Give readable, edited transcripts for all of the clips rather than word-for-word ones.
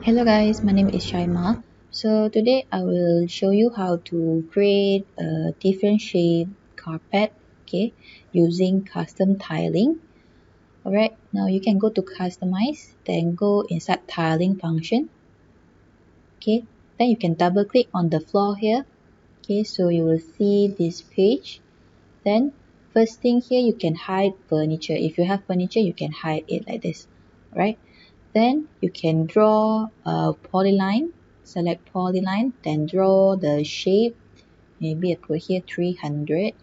Hello guys, my name is Shaima. So today I will show you how to create a different shape carpet, okay, using custom tiling. Alright, now you can go to customize, then go inside tiling function. Okay, then you can double click on the floor here. Okay, so you will see this page. Then first thing here, you can hide furniture. If you have furniture, you can hide it like this. Alright. Then you can draw a polyline, select polyline, then draw the shape. Maybe I put here 300.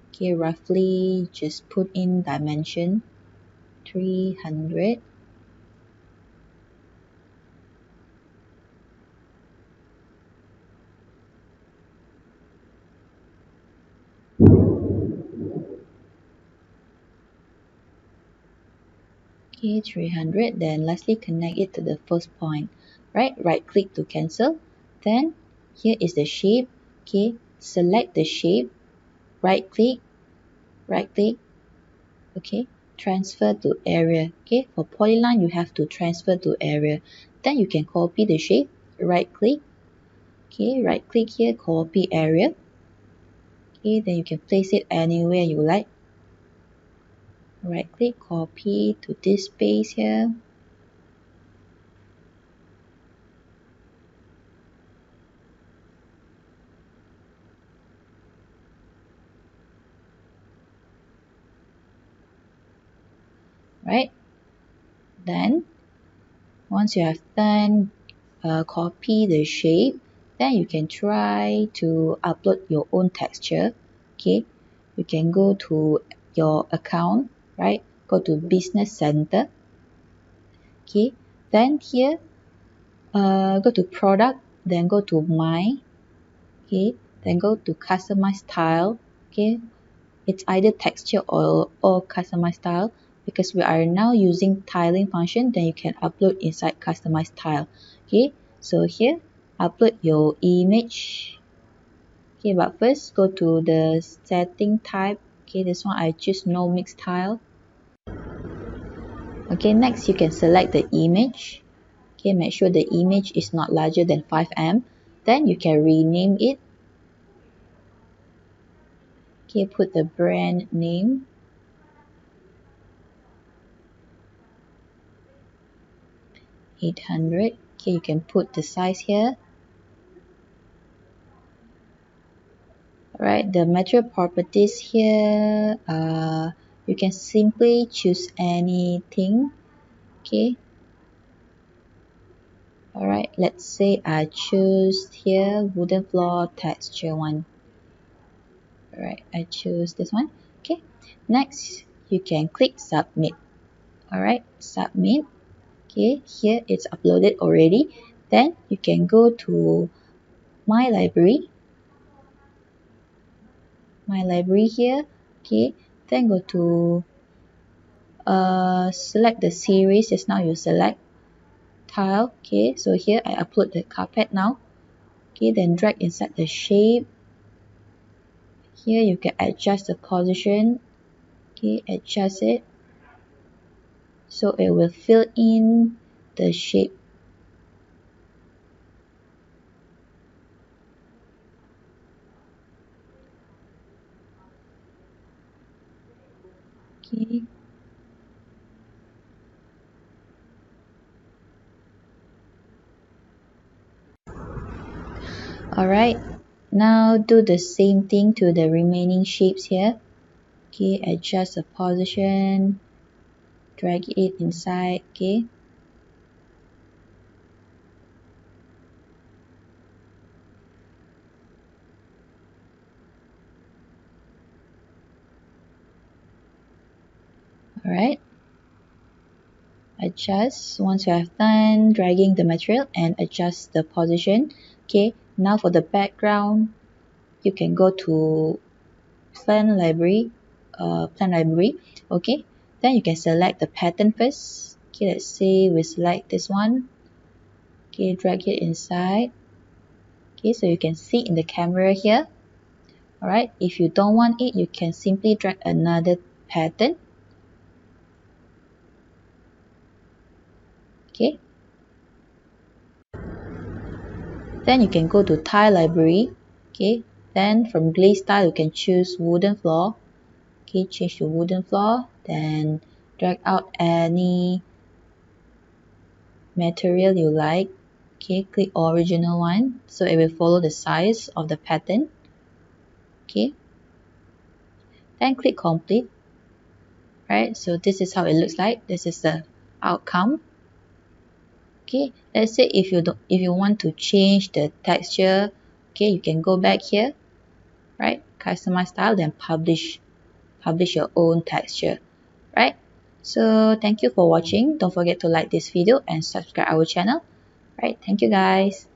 Okay, roughly just put in dimension 300. Okay, 300. Then lastly connect it to the first point. Right click to cancel. Then here is the shape. Okay, select the shape, right click, okay, transfer to area. Okay, for polyline you have to transfer to area. Then you can copy the shape, right click, okay, right click here, copy area. Okay, then you can place it anywhere you like. Right click, copy to this space here. Right, then once you have done copy the shape, then you can try to upload your own texture. Okay, you can go to your account, right, go to business center. Okay, then here go to product, then go to my, okay, then go to customize style. Okay, it's either texture or customize style. Because we are now using tiling function, then you can upload inside customize style. Okay, so here upload your image. Okay, but first go to the setting type. Okay, this one I choose no mix tile. Okay, next you can select the image. Okay, make sure the image is not larger than 5 m. Then you can rename it. Okay, put the brand name. $800. Okay, you can put the size here. Alright, the material properties here, you can simply choose anything. Okay. Alright, let's say I choose here wooden floor texture one. Alright, I choose this one. Okay, next you can click submit. Alright, submit. Okay, here it's uploaded already. Then you can go to my library here. Okay, then go to select the series. Just now you select tile. Okay, so here I upload the carpet now. Okay, then drag inside the shape. Here you can adjust the position. Okay, adjust it so it will fill in the shape. Okay. Alright, now do the same thing to the remaining shapes here. Okay, adjust the position, drag it inside. Okay. Alright. Adjust. Once you have done dragging the material and adjust the position. Okay, now for the background, you can go to plan library. Okay, then you can select the pattern first. Okay, let's say we select this one. Okay, drag it inside. Okay, so you can see in the camera here. Alright, if you don't want it, you can simply drag another pattern. Okay, Then you can go to tile library. Okay, then from glaze tile you can choose wooden floor. Okay, change to wooden floor, then drag out any material you like. Okay, click original one, so it will follow the size of the pattern. Okay, then click complete. Right, so this is how it looks like. This is the outcome. Okay, let's say if you want to change the texture, okay, you can go back here, right, customize style, then publish your own texture, right? So thank you for watching. Don't forget to like this video and subscribe our channel. Right, thank you guys.